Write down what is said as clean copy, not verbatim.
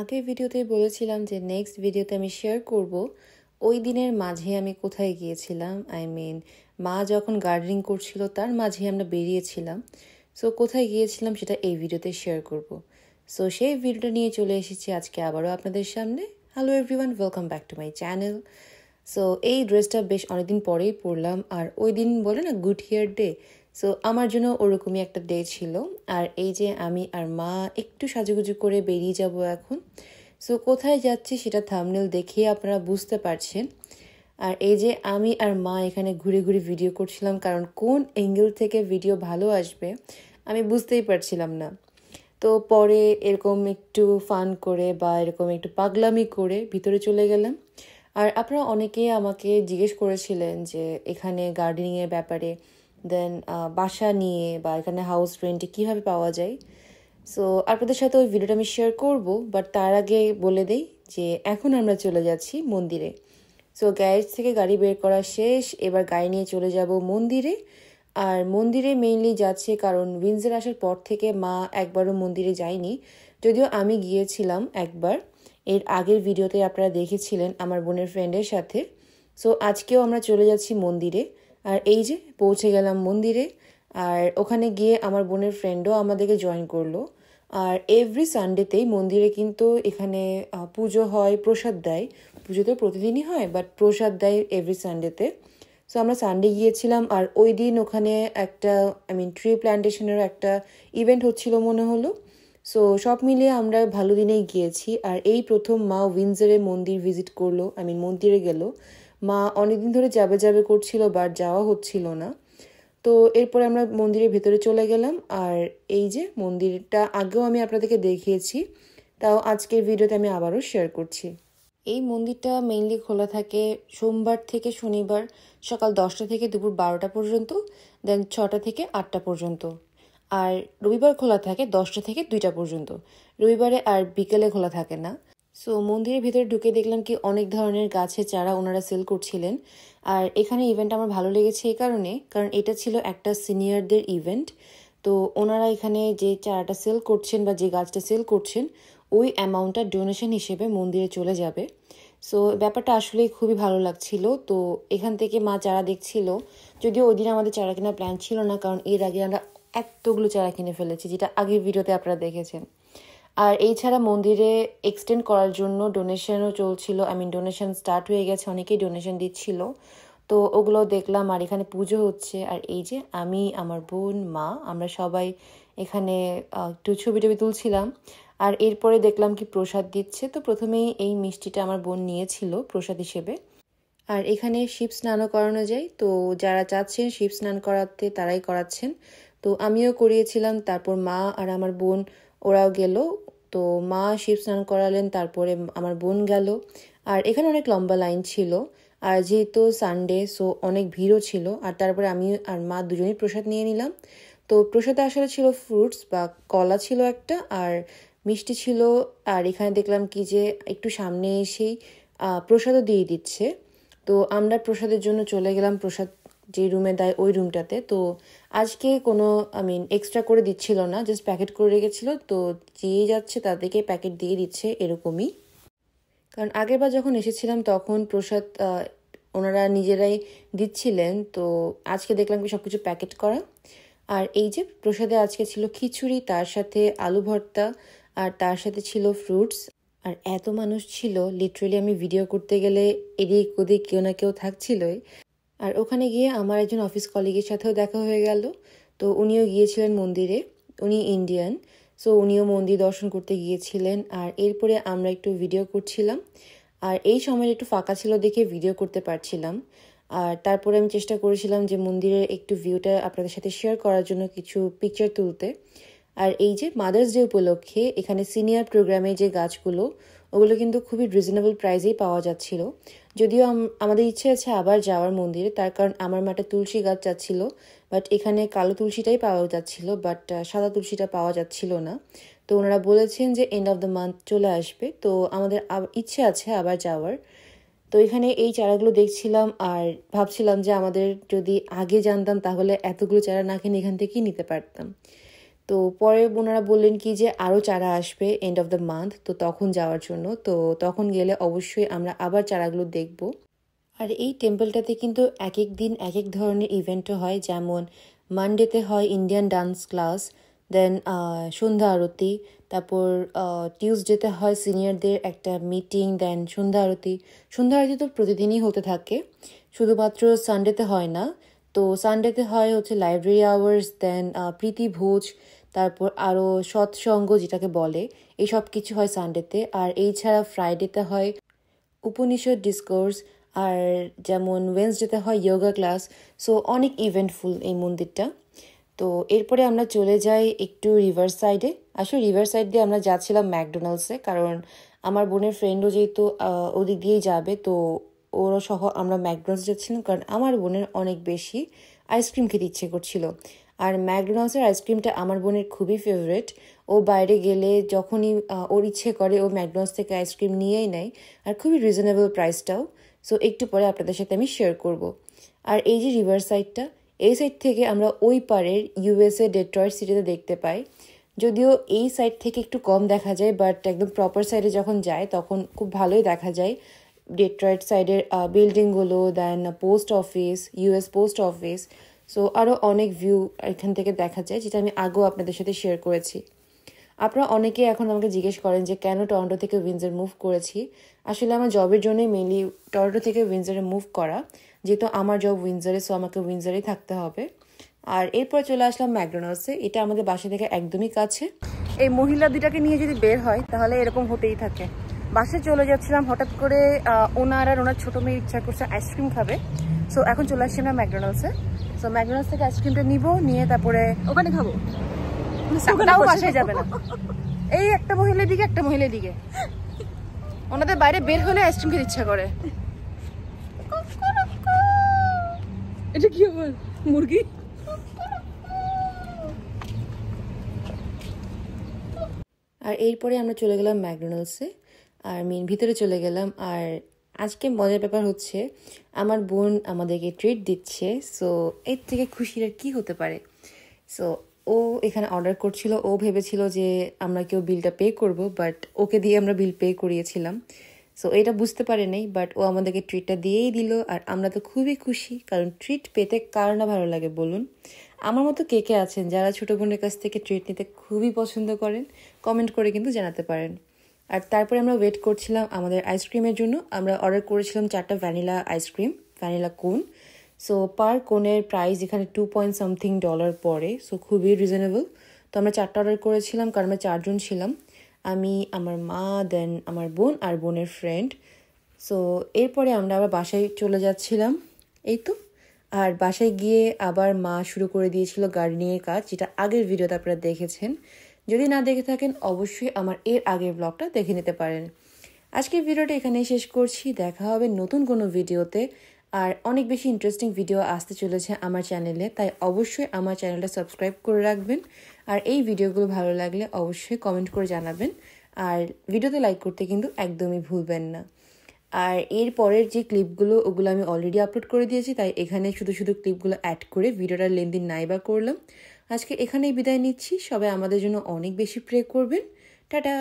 আগের ভিডিওতে বলেছিলাম যে নেক্সট ভিডিওতে আমি শেয়ার করব ওই দিনের মাঝে আমি কোথায় গিয়েছিলাম। মা যখন গার্ডেনিং করছিল তার মাঝে আমরা বেরিয়েছিলাম। সো কোথায় গিয়েছিলাম সেটা এই ভিডিওতে শেয়ার করব। সো সেই ভিডিওটা নিয়ে চলে এসেছি আজকে আবারও আপনাদের সামনে। Hello everyone, welcome back to my channel. So এই ড্রেসটা বেশ অনেকদিন পরেই পরলাম, আর ওই দিন বলে না গুড হেয়ার ডে, সো আমার জন্য ওরকমই একটা ডে ছিল। আর এই যে আমি আর মা একটু সাজুগুজু করে বেরিয়ে যাব এখন। সো কোথায় যাচ্ছি সেটা থাম্বনেল দেখে আপনারা বুঝতে পারছেন। আর এই যে আমি আর মা এখানে ঘুরে ঘুরে ভিডিও করছিলাম, কারণ কোন অ্যাঙ্গেল থেকে ভিডিও ভালো আসবে আমি বুঝতেই পারছিলাম না। তো পরে এরকম একটু ফান করে বা এরকম একটু পাগলামি করে ভিতরে চলে গেলাম। আর আপনারা অনেকেই আমাকে জিজ্ঞেস করেছিলেন যে এখানে গার্ডেনিংয়ের ব্যাপারে, দেন বাসা নিয়ে বা এখানে হাউস রেন্টে কীভাবে পাওয়া যায়। সো আপনাদের সাথে ওই ভিডিওটা আমি শেয়ার করব, বাট তার আগে বলে দেই যে এখন আমরা চলে যাচ্ছি মন্দিরে। সো গ্যারেজ থেকে গাড়ি বের করা শেষ, এবার গাড়ি নিয়ে চলে যাব মন্দিরে। আর মন্দিরে মেইনলি যাচ্ছে কারণ উইন্ডসর আসার পর থেকে মা একবারও মন্দিরে যায়নি, যদিও আমি গিয়েছিলাম একবার। এর আগের ভিডিওতে আপনারা দেখেছিলেন আমার বোনের ফ্রেন্ডের সাথে। সো আজকেও আমরা চলে যাচ্ছি মন্দিরে। আর এই যে পৌঁছে গেলাম মন্দিরে। আর ওখানে গিয়ে আমার বোনের ফ্রেন্ডও আমাদেরকে জয়েন করলো। আর এভরি সানডেতেই মন্দিরে কিন্তু এখানে পুজো হয়, প্রসাদ দেয়। পুজো তো প্রতিদিনই হয়, বাট প্রসাদ দেয় এভরি সানডেতে। সো আমরা সানডে গিয়েছিলাম, আর ওই দিন ওখানে একটা ট্রি প্ল্যান্টেশনের একটা ইভেন্ট হচ্ছিল মনে হলো। সো সব মিলিয়ে আমরা ভালো দিনেই গিয়েছি। আর এই প্রথম মা উইন্ডসরে মন্দির ভিজিট করলো, মন্দিরে গেল। মা অনেকদিন ধরে যাবে যাবে করছিল, বাট যাওয়া হচ্ছিল না। তো এরপরে আমরা মন্দিরের ভেতরে চলে গেলাম। আর এই যে মন্দিরটা আগেও আমি আপনাদেরকে দেখিয়েছি, তাও আজকের ভিডিওতে আমি আবারও শেয়ার করছি। এই মন্দিরটা মেইনলি খোলা থাকে সোমবার থেকে শনিবার সকাল 10টা থেকে দুপুর 12টা পর্যন্ত, দেন 6টা থেকে 8টা পর্যন্ত। আর রবিবার খোলা থাকে 10টা থেকে 2টা পর্যন্ত। রবিবারে আর বিকেলে খোলা থাকে না। সো মন্দিরের ভিতরে ঢুকে দেখলাম কি অনেক ধরনের গাছের চারা ওনারা সেল করছিলেন। আর এখানে ইভেন্ট আমার ভালো লেগেছে এই কারণে, কারণ এটা ছিল একটা সিনিয়রদের ইভেন্ট। তো ওনারা এখানে যে চারাটা সেল করছেন বা যে গাছটা সেল করছেন, ওই অ্যামাউন্টটা ডোনেশন হিসেবে মন্দিরে চলে যাবে। সো ব্যাপারটা আসলে খুবই ভালো লাগছিল। তো এখান থেকে মা চারা দেখছিল, যদিও ওই দিন আমাদের চারা কেনার প্ল্যান ছিল না, কারণ এর আগে আমরা এতগুলো চারা কিনে ফেলেছি, যেটা আগের ভিডিওতে আপনারা দেখেছেন। আর এই ছাড়া মন্দিরে এক্সটেন্ড করার জন্য ডোনেশনও চলছিল, ডোনেশন স্টার্ট হয়ে গেছে, অনেকেই ডোনেশন দিচ্ছিল। তো ওগুলো দেখলাম। আর এখানে পুজো হচ্ছে। আর এই যে আমি, আমার বোন, মা, আমরা সবাই এখানে একটু ছবি টবি তুলছিলাম। আর এরপরে দেখলাম কি প্রসাদ দিচ্ছে। তো প্রথমেই এই মিষ্টিটা আমার বোন নিয়েছিল প্রসাদ হিসেবে। আর এখানে শিব স্নানও করানো যায়, তো যারা চাচ্ছেন শিব স্নান করাতে তারাই করাচ্ছেন। তো আমিও করিয়েছিলাম, তারপর মা আর আমার বোন ওরাও গেল। তো মা শিব স্নান করালেন, তারপরে আমার বোন গেল। আর এখানে অনেক লম্বা লাইন ছিল, আর যেহেতু সানডে সো অনেক ভিড়ও ছিল। আর তারপরে আমি আর মা দুজনেই প্রসাদ নিয়ে নিলাম। তো প্রসাদে আসলে ছিল ফ্রুটস বা কলা ছিল একটা, আর মিষ্টি ছিল। আর এখানে দেখলাম কি যে একটু সামনে এসেই প্রসাদও দিয়ে দিচ্ছে। তো আমরা প্রসাদের জন্য চলে গেলাম প্রসাদ যে রুমে দেয় ওই রুমটাতে। তো আজকে কোনো এক্সট্রা করে দিচ্ছিল না, জাস্ট প্যাকেট করে রেখেছিল। তো যেই যাচ্ছে তাদেরকে প্যাকেট দিয়ে দিচ্ছে এরকমই। কারণ আগেরবার যখন এসেছিলাম তখন প্রসাদ ওনারা নিজেরাই দিচ্ছিলেন। তো আজকে দেখলাম কি সব কিছু প্যাকেট করা। আর এই যে প্রসাদে আজকে ছিল খিচুড়ি, তার সাথে আলু ভর্তা, আর তার সাথে ছিল ফ্রুটস। আর এত মানুষ ছিল, লিটারেলি আমি ভিডিও করতে গেলে এদিক ওদিক কেউ না কেউ থাকছিলই। আর ওখানে গিয়ে আমার একজন অফিস কলিগের সাথেও দেখা হয়ে গেল। তো উনিও গিয়েছিলেন মন্দিরে, উনি ইন্ডিয়ান। সো উনিও মন্দির দর্শন করতে গিয়েছিলেন। আর এরপরে আমরা একটু ভিডিও করছিলাম। আর এই সময় একটু ফাঁকা ছিল দেখে ভিডিও করতে পারছিলাম। আর তারপরে আমি চেষ্টা করেছিলাম যে মন্দিরের একটু ভিউটা আপনাদের সাথে শেয়ার করার জন্য কিছু পিকচার তুলতে। আর এই যে মাদার্স ডে উপলক্ষে এখানে সিনিয়র প্রোগ্রামে যে গাছগুলো, ওগুলো কিন্তু খুবই রিজনেবল প্রাইসেই পাওয়া যাচ্ছিল। যদিও আমাদের ইচ্ছে আছে আবার যাওয়ার মন্দিরে, তার কারণ আমার মাটা তুলসী গাছ চাচ্ছিল, বাট এখানে কালো তুলসীটাই পাওয়া যাচ্ছিল, বাট সাদা তুলসীটা পাওয়া যাচ্ছিল না। তো ওনারা বলেছেন যে এন্ড অফ দ্য মান্থ চলে আসবে। তো আমাদের ইচ্ছে আছে আবার যাওয়ার। তো এখানে এই চারাগুলো দেখছিলাম আর ভাবছিলাম যে আমাদের যদি আগে জানতাম তাহলে এতগুলো চারা না কিনে এখান থেকেই নিতে পারতাম। তো পরে ওনারা বললেন কি যে আরও চারা আসবে এন্ড অফ দ্য মান্থ, তো তখন যাওয়ার জন্য। তো তখন গেলে অবশ্যই আমরা আবার চারাগুলো দেখব। আর এই টেম্পলটাতে কিন্তু এক এক দিন এক এক ধরনের ইভেন্টও হয়, যেমন মানডেতে হয় ইন্ডিয়ান ডান্স ক্লাস, দেন সন্ধ্যা আরতি, তারপর টিউসডেতে হয় সিনিয়রদের একটা মিটিং, দেন সন্ধ্যা আরতি। সন্ধ্যা আরতি তো প্রতিদিনই হতে থাকে, শুধুমাত্র সানডেতে হয় না। তো সানডেতে হয় হচ্ছে লাইব্রেরি আওয়ার্স, দেন প্রীতি ভোজ, তারপর আরও সৎসঙ্গ যেটাকে বলে, এই সব কিছু হয় সানডেতে। আর এই ছাড়া ফ্রাইডেতে হয় উপনিষদ ডিসকোর্স, আর যেমন ওয়েন্সডেতে হয় যোগা ক্লাস। সো অনেক ইভেন্টফুল এই মন্দিরটা। তো এরপরে আমরা চলে যাই একটু রিভার সাইডে। আসলে রিভার সাইড দিয়ে আমরা যাচ্ছিলাম ম্যাকডোনাল্ডসে, কারণ আমার বোনের ফ্রেন্ডও যেহেতু ওদিক দিয়েই যাবে, তো ওরা সহ আমরা ম্যাকডোনাল্ডস যাচ্ছিলাম, কারণ আমার বোনের অনেক বেশি আইসক্রিম খেতে ইচ্ছে করছিল। আর ম্যাকডোনাল্ডসের আইসক্রিমটা আমার বোনের খুবই ফেভারিট। ও বাইরে গেলে যখনই ওর ইচ্ছে করে ও ম্যাকডোনাল্ডস থেকে আইসক্রিম নিয়েই নেয়, আর খুবই রিজনেবল প্রাইসটাও। সো একটু পরে আপনাদের সাথে আমি শেয়ার করব। আর এই যে রিভার সাইডটা, এই সাইড থেকে আমরা ওই পারের ইউএসএ ডেট্রয়েট সিটিতে দেখতে পাই। যদিও এই সাইড থেকে একটু কম দেখা যায়, বাট একদম প্রপার সাইডে যখন যায় তখন খুব ভালোই দেখা যায় ডেট্রয়েট সাইডের বিল্ডিংগুলো, then post office, US post office. So আরও অনেক ভিউ এখান থেকে দেখা যায়, যেটা আমি আগেও আপনাদের সাথে শেয়ার করেছি। আপনারা অনেকে এখন আমাকে জিজ্ঞেস করেন যে কেন টরন্টো থেকে উইন্ডসর মুভ করেছি। আসলে আমার জবের জন্যই মেনলি টরন্টো থেকে উইন্ডসরে মুভ করা, যেহেতু আমার জব উইন্ডসরে, সো আমাকে উইন্ডসরেই থাকতে হবে। আর এরপর চলে আসলাম ম্যাকডোনাল্ডসে। এটা আমাদের বাসা থেকে একদমই কাছে। এই মহিলা দুটাকে নিয়ে যদি বের হয় তাহলে এরকম হতেই থাকে। বাসে চলে যাচ্ছিলাম, হঠাৎ করে ওনার আর ওনার ছোটো মেয়ে ইচ্ছা করছে আইসক্রিম খাবে। সো এখন চলে আসছি আমরা ম্যাকডোনাল্ডসে। সো ম্যাকডোনাল্ডস থেকে আইসক্রিমটা নিয়ে তারপরে ওখানে খাবো, বাসায় যাবে না। এই একটা মহিলার দিকে একটা মহিলার দিকে, ওনাদের বাইরে বের হলে আইসক্রিম খেতে ইচ্ছা করে। এটা কি আবার মুরগি? আর এরপরে আমরা চলে গেলাম ম্যাকডোনাল্ডসে, আর ভিতরে চলে গেলাম। আর আজকে মজার ব্যাপার হচ্ছে আমার বোন আমাদেরকে ট্রিট দিচ্ছে। সো এর থেকে খুশির আর কি হতে পারে। সো ও এখানে অর্ডার করছিল, ও ভেবেছিল যে আমরা কেউ বিলটা পে করব, বাট ওকে দিয়ে আমরা বিল পে করিয়েছিলাম। সো এটা বুঝতে পারে নাই, বাট ও আমাদেরকে ট্রিটটা দিয়েই দিল। আর আমরা তো খুবই খুশি, কারণ ট্রিট পেতে কার না ভালো লাগে বলুন। আমার মতো কে কে আছেন যারা ছোটো বোনের কাছ থেকে ট্রিট নিতে খুবই পছন্দ করেন? কমেন্ট করে কিন্তু জানাতে পারেন। আর তারপরে আমরা ওয়েট করছিলাম আমাদের আইসক্রিমের জন্য। আমরা অর্ডার করেছিলাম 4টা ভ্যানিলা আইসক্রিম, ভ্যানিলা কোন। সো পার কোনের প্রাইস এখানে $2 পড়ে, সো খুবই রিজনেবল। তো আমরা 4টা অর্ডার করেছিলাম, কারণ আমরা 4 জন ছিলাম, আমি, আমার মা, দেন আমার বোন আর বোনের ফ্রেন্ড। সো এরপরে আমরা আবার বাসায় চলে যাচ্ছিলাম, এই তো। আর বাসায় গিয়ে আবার মা শুরু করে দিয়েছিল গার্ডেনিংয়ের কাজ, যেটা আগের ভিডিওতে আপনারা দেখেছেন। যদি না দেখে থাকেন অবশ্যই আমার এর আগের ব্লগটা দেখে নিতে পারেন। আজকের ভিডিওটা এখানেই শেষ করছি, দেখা হবে নতুন কোনো ভিডিওতে। আর অনেক বেশি ইন্টারেস্টিং ভিডিও আসতে চলেছে আমার চ্যানেলে, তাই অবশ্যই আমার চ্যানেলটা সাবস্ক্রাইব করে রাখবেন। আর এই ভিডিওগুলো ভালো লাগলে অবশ্যই কমেন্ট করে জানাবেন। আর ভিডিওতে লাইক করতে কিন্তু একদমই ভুলবেন না। আর এর পরের যে ক্লিপগুলো, ওগুলো আমি অলরেডি আপলোড করে দিয়েছি, তাই এখানে শুধু শুধু ক্লিপগুলো অ্যাড করে ভিডিওটা লেন্দি নাইবা করলাম। আজকে এখানেই বিদায় নিচ্ছি। সবাই আমাদের জন্য অনেক বেশি প্রে করবেন। টাটা।